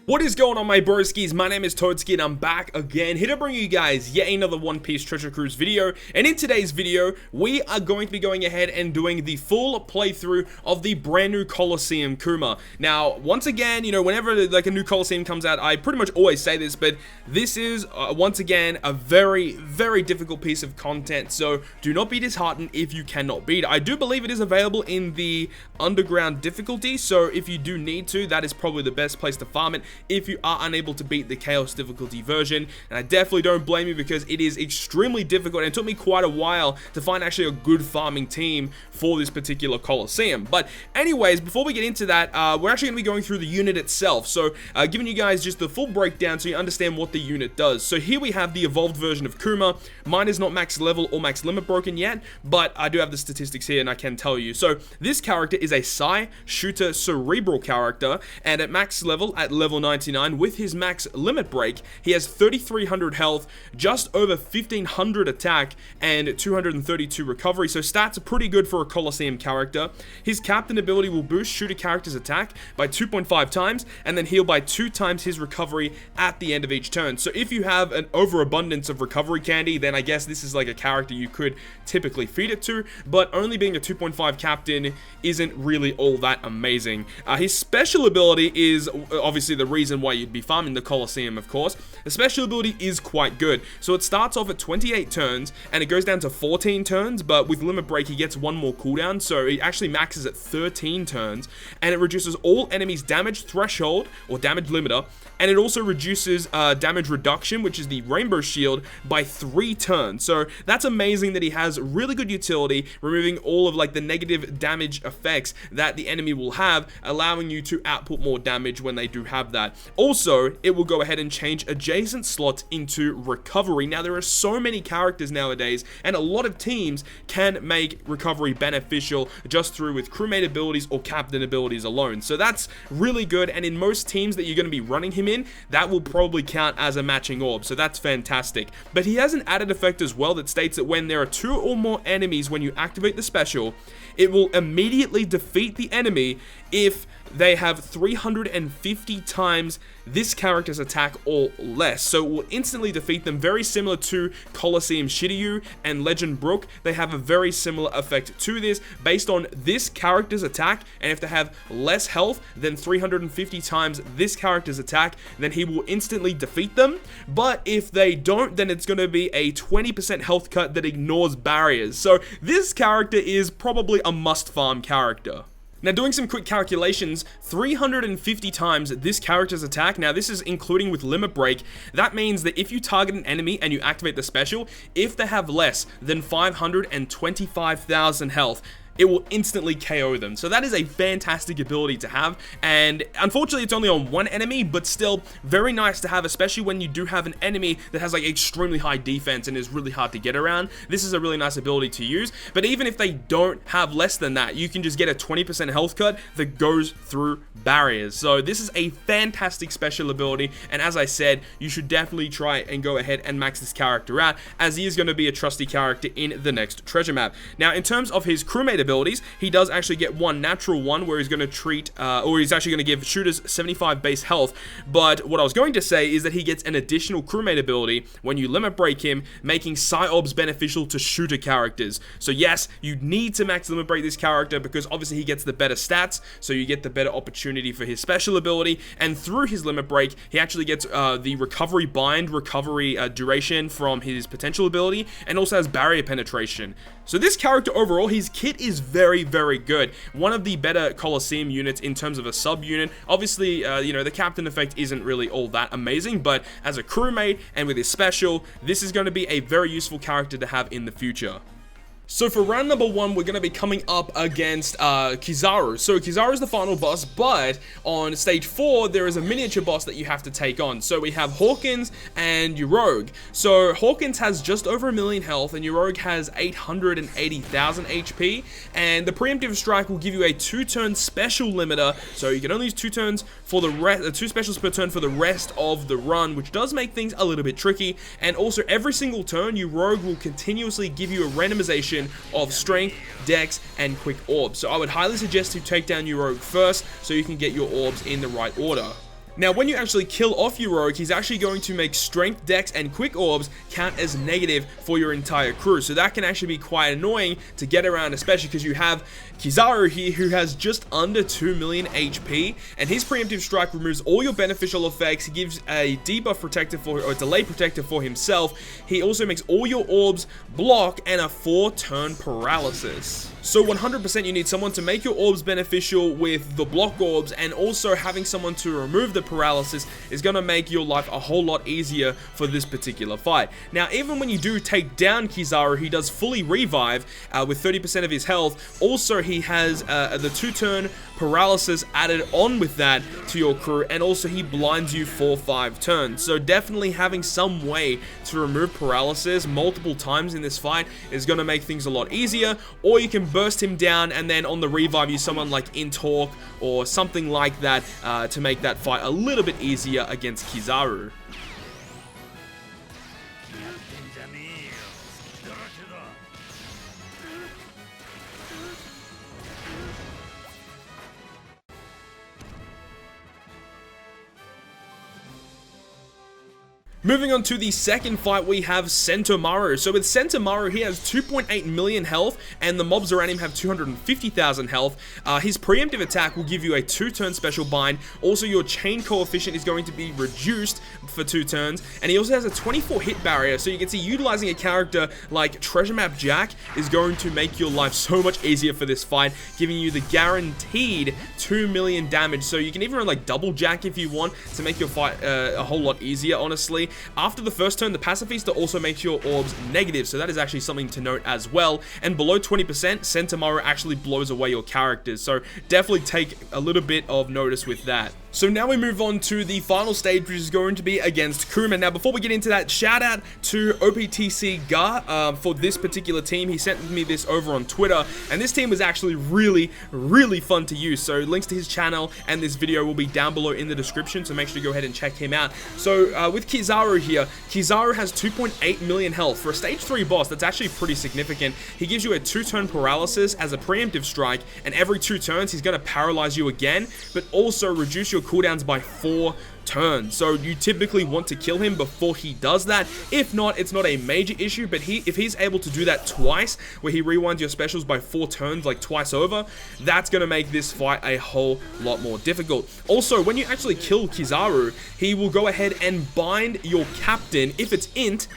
What is going on, my broskiis? My name is Toadskii and I'm back again, here to bring you guys yet another One Piece Treasure Cruise video. And in today's video, we are going to be going ahead and doing the full playthrough of the brand new COLISEUM Kuma. Now, once again, whenever like a new COLISEUM comes out, I pretty much always say this, but this is once again a very, very difficult piece of content. So do not be disheartened if you cannot beat it. I do believe it is available in the underground difficulty, so if you do need to, that is probably the best place to farm it if you are unable to beat the chaos difficulty version. And I definitely don't blame you, because it is extremely difficult and it took me quite a while to find actually a good farming team for this particular COLISEUM. But anyways, before we get into that, we're actually going to be going through the unit itself, so giving you guys just the full breakdown so you understand what the unit does. So here we have the evolved version of Kuma. Mine is not max level or max limit broken yet, but I do have the statistics here and I can tell you. So this character is a Psi Shooter Cerebral character, and at max level, at level 99, with his max limit break, he has 3,300 health, just over 1,500 attack, and 232 recovery, so stats are pretty good for a COLISEUM character. His captain ability will boost shooter character's attack by 2.5 times, and then heal by 2 times his recovery at the end of each turn. So if you have an overabundance of recovery candy, then I guess this is like a character you could typically feed it to, but only being a 2.5 captain isn't really all that amazing. His special ability is obviously the reason why you'd be farming the COLISEUM, of course. The special ability is quite good. So it starts off at 28 turns and it goes down to 14 turns, but with limit break he gets one more cooldown, so it actually maxes at 13 turns, and it reduces all enemies' damage threshold or damage limiter, and it also reduces damage reduction, which is the rainbow shield, by 3 turns. So that's amazing that he has really good utility, removing all of like the negative damage effects that the enemy will have, allowing you to output more damage when they do have that. Also, it will go ahead and change adjacent slots into recovery. Now, there are so many characters nowadays, and a lot of teams can make recovery beneficial just through with crewmate abilities or captain abilities alone. So that's really good, and in most teams that you're going to be running him in, that will probably count as a matching orb, so that's fantastic. But he has an added effect as well that states that when there are 2 or more enemies when you activate the special, it will immediately defeat the enemy if they have 350 times this character's attack or less. So it will instantly defeat them, very similar to COLISEUM Shiryu and Legend Brook. They have a very similar effect to this based on this character's attack, and if they have less health than 350 times this character's attack, then he will instantly defeat them. But if they don't, then it's going to be a 20% health cut that ignores barriers. So this character is probably a must farm character. Now, doing some quick calculations, 350 times this character's attack, now this is including with limit break, that means that if you target an enemy and you activate the special, if they have less than 525,000 health, it will instantly KO them. So that is a fantastic ability to have, and unfortunately it's only on one enemy, but still very nice to have, especially when you do have an enemy that has like extremely high defense and is really hard to get around. This is a really nice ability to use. But even if they don't have less than that, you can just get a 20% health cut that goes through barriers. So this is a fantastic special ability, and as I said, you should definitely try and go ahead and max this character out, as he is going to be a trusty character in the next treasure map. Now, in terms of his crewmate abilities, he does actually get one natural one where he's going to treat or he's actually going to give shooters 75 base health. But what I was going to say is that he gets an additional crewmate ability when you limit break him, making Psy-Orbs beneficial to shooter characters. So yes, you need to max limit break this character, because obviously he gets the better stats, so you get the better opportunity for his special ability, and through his limit break he actually gets the recovery bind, recovery duration from his potential ability, and also has barrier penetration. So this character overall, his kit is very, very good. One of the better COLISEUM units in terms of a sub-unit. Obviously, the captain effect isn't really all that amazing, but as a crewmate and with his special, this is going to be a very useful character to have in the future. So for round number 1, we're going to be coming up against Kizaru. So Kizaru is the final boss, but on stage 4, there is a miniature boss that you have to take on. So we have Hawkins and Uroge. So Hawkins has just over 1 million health, and Uroge has 880,000 HP. And the preemptive strike will give you a 2-turn special limiter, so you can only use 2 turns for the rest, 2 specials per turn for the rest of the run, which does make things a little bit tricky. And also, every single turn, Uroge will continuously give you a randomization of strength, dex, and quick orbs. So I would highly suggest to take down your rogue first so you can get your orbs in the right order. Now, when you actually kill off your rogue, he's actually going to make strength, dex, and quick orbs count as negative for your entire crew. So that can actually be quite annoying to get around, especially because you have Kizaru here, who has just under 2 million HP, and his preemptive strike removes all your beneficial effects. He gives a debuff protector or delay protector for himself. He also makes all your orbs block and a 4-turn paralysis. So 100% you need someone to make your orbs beneficial with the block orbs, and also having someone to remove the paralysis is going to make your life a whole lot easier for this particular fight. Now, even when you do take down Kizaru, he does fully revive with 30% of his health. Also, he has the 2-turn paralysis added on with that to your crew, and also he blinds you for 5 turns. So definitely having some way to remove paralysis multiple times in this fight is going to make things a lot easier. Or you can burst him down and then on the revive use someone like Intalk or something like that to make that fight a little bit easier against Kizaru. Moving on to the second fight, we have Sentomaru. So with Sentomaru, he has 2.8 million health, and the mobs around him have 250,000 health. His preemptive attack will give you a 2-turn special bind. Also, your chain coefficient is going to be reduced for 2 turns, and he also has a 24 hit barrier. So you can see utilizing a character like Treasure Map Jack is going to make your life so much easier for this fight, giving you the guaranteed 2 million damage. So you can even run like Double Jack if you want to make your fight a whole lot easier, honestly. After the first turn, the Pacifista also makes your orbs negative, so that is actually something to note as well. And below 20%, Sentomaru actually blows away your characters, so definitely take a little bit of notice with that. So now we move on to the final stage, which is going to be against Crewmate. Now, before we get into that, shout out to OPTC Gar for this particular team. He sent me this over on Twitter, and this team was actually really fun to use. So links to his channel and this video will be down below in the description, so make sure to go ahead and check him out. So with Kizaru here, Kizaru has 2.8 million health. For a stage 3 boss, that's actually pretty significant. He gives you a 2-turn paralysis as a preemptive strike, and every 2 turns, he's going to paralyze you again, but also reduce your cooldowns by 4 turns. So you typically want to kill him before he does that. If not, it's not a major issue, but if he's able to do that twice, where he rewinds your specials by 4 turns, like twice over, that's going to make this fight a whole lot more difficult. Also, when you actually kill Kizaru, he will go ahead and bind your captain, if it's int,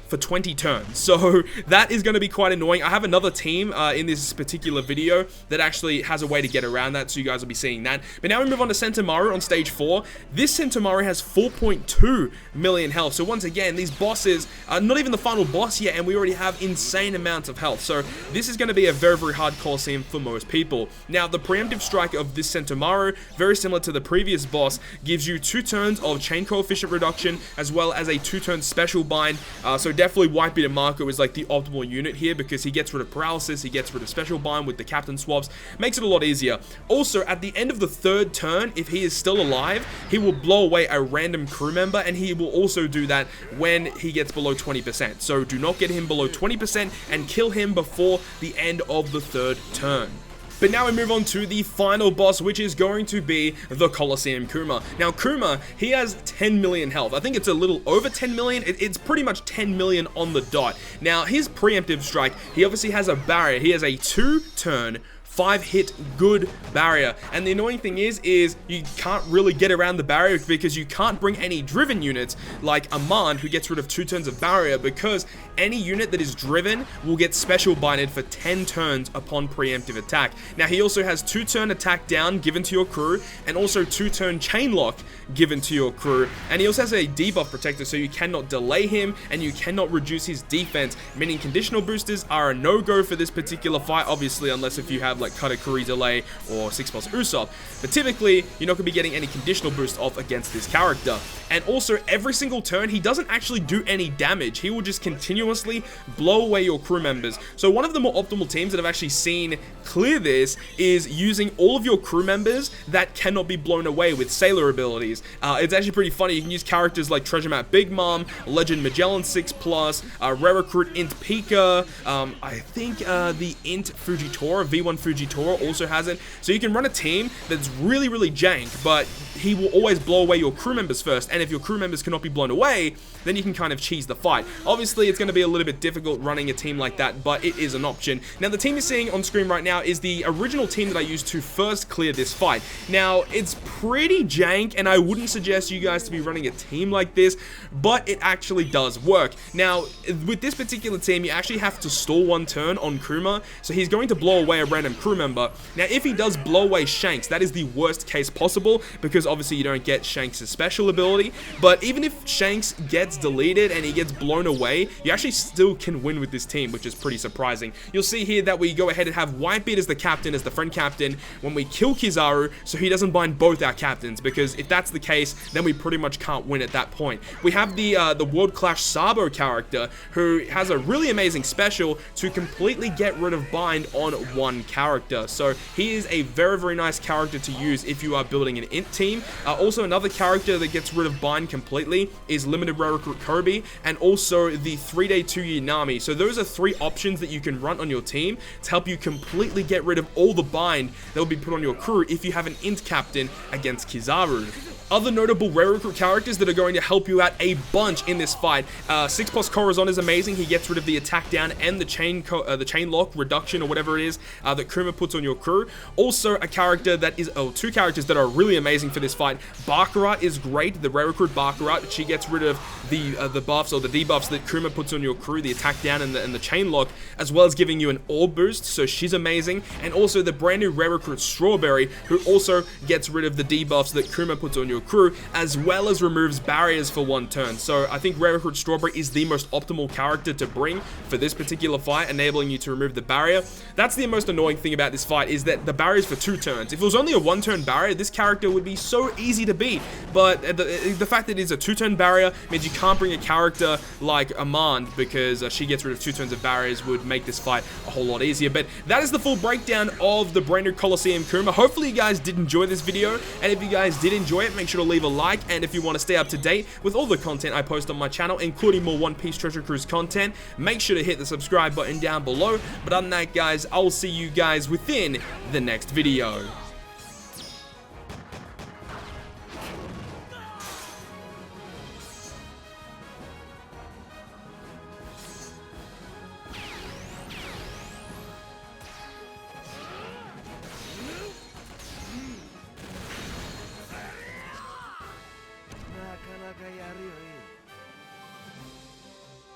for 20 turns. So that is going to be quite annoying. I have another team in this particular video that actually has a way to get around that, so you guys will be seeing that. But now we move on to Sentomaru on stage 4. This Sentomaru has 4.2 million health. So once again, these bosses are not even the final boss yet, and we already have insane amounts of health. So this is going to be a very hard Colosseum for most people. Now, the preemptive strike of this Sentomaru, very similar to the previous boss, gives you 2 turns of chain coefficient reduction, as well as a 2-turn special bind. So definitely Whitebeard Marco is like the optimal unit here, because he gets rid of paralysis, he gets rid of special bind with the captain swaps, makes it a lot easier. Also, at the end of the 3rd turn, if he is still alive, he will blow away a random crew member, and he will also do that when he gets below 20%. So do not get him below 20% and kill him before the end of the 3rd turn. But now we move on to the final boss, which is going to be the COLISEUM Kuma. Now, Kuma, he has 10 million health. I think it's a little over 10 million. It's pretty much 10 million on the dot. Now, his preemptive strike, he obviously has a barrier. He has a 2-turn 5-hit good barrier, and the annoying thing is you can't really get around the barrier, because you can't bring any driven units like Amand, who gets rid of 2 turns of barrier, because any unit that is driven will get special binded for 10 turns upon preemptive attack. Now, he also has 2-turn attack down given to your crew, and also 2-turn chain lock given to your crew, and he also has a debuff protector, so you cannot delay him and you cannot reduce his defense, meaning conditional boosters are a no-go for this particular fight, obviously, unless if you have like Katakuri delay or 6+ Usopp, but typically you're not going to be getting any conditional boost off against this character. And also, every single turn, he doesn't actually do any damage. He will just continuously blow away your crew members. So one of the more optimal teams that I've actually seen clear this is using all of your crew members that cannot be blown away with Sailor abilities. It's actually pretty funny. You can use characters like Treasure Map Big Mom, Legend Magellan 6+, Rare Recruit Int Pika, I think the Int Fujitora, V1 Fujitora, Fujitora also has it. So you can run a team that's really, really jank, but he will always blow away your crew members first, and if your crew members cannot be blown away, then you can kind of cheese the fight. Obviously, it's going to be a little bit difficult running a team like that, but it is an option. Now, the team you're seeing on screen right now is the original team that I used to first clear this fight. Now, it's pretty jank, and I wouldn't suggest you guys to be running a team like this, but it actually does work. Now, with this particular team, you actually have to stall one turn on Kuma, so he's going to blow away a random crew member. Now, if he does blow away Shanks, that is the worst case possible, because obviously you don't get Shanks' special ability, but even if Shanks gets deleted and he gets blown away, you actually still can win with this team, which is pretty surprising. You'll see here that we go ahead and have Whitebeard as the captain, as the friend captain, when we kill Kizaru, so he doesn't bind both our captains, because if that's the case, then we pretty much can't win at that point. We have the World Clash Sabo character, who has a really amazing special to completely get rid of bind on one character, so he is a very, very nice character to use if you are building an int team. Also, another character that gets rid of bind completely is Limited Rare Recruit Kobe, and also the 3-day 2-year Nami. So those are 3 options that you can run on your team to help you completely get rid of all the bind that will be put on your crew if you have an int captain against Kizaru. Other notable rare recruit characters that are going to help you out a bunch in this fight. 6+ Corazon is amazing. He gets rid of the attack down and the chain lock reduction or whatever it is that Kuma puts on your crew. Also, a character that is, 2 characters that are really amazing for this fight. Baccarat is great. The rare recruit Baccarat, she gets rid of the buffs or the debuffs that Kuma puts on your crew, the attack down and the chain lock, as well as giving you an orb boost. So she's amazing. And also the brand new rare recruit Strawberry, who also gets rid of the debuffs that Kuma puts on your crew, as well as removes barriers for 1 turn. So I think Rare Recruit Strawberry is the most optimal character to bring for this particular fight, enabling you to remove the barrier. That's the most annoying thing about this fight, is that the barrier is for 2 turns. If it was only a 1-turn barrier, this character would be so easy to beat, but the fact that it is a 2-turn barrier means you can't bring a character like Amand, because she gets rid of 2 turns of barriers, would make this fight a whole lot easier. But that is the full breakdown of the brand new COLISEUM Kuma. Hopefully you guys did enjoy this video, and if you guys did enjoy it, make sure to leave a like, and if you want to stay up to date with all the content I post on my channel, including more One Piece Treasure Cruise content, make sure to hit the subscribe button down below. But other than that, guys, I will see you guys within the next video.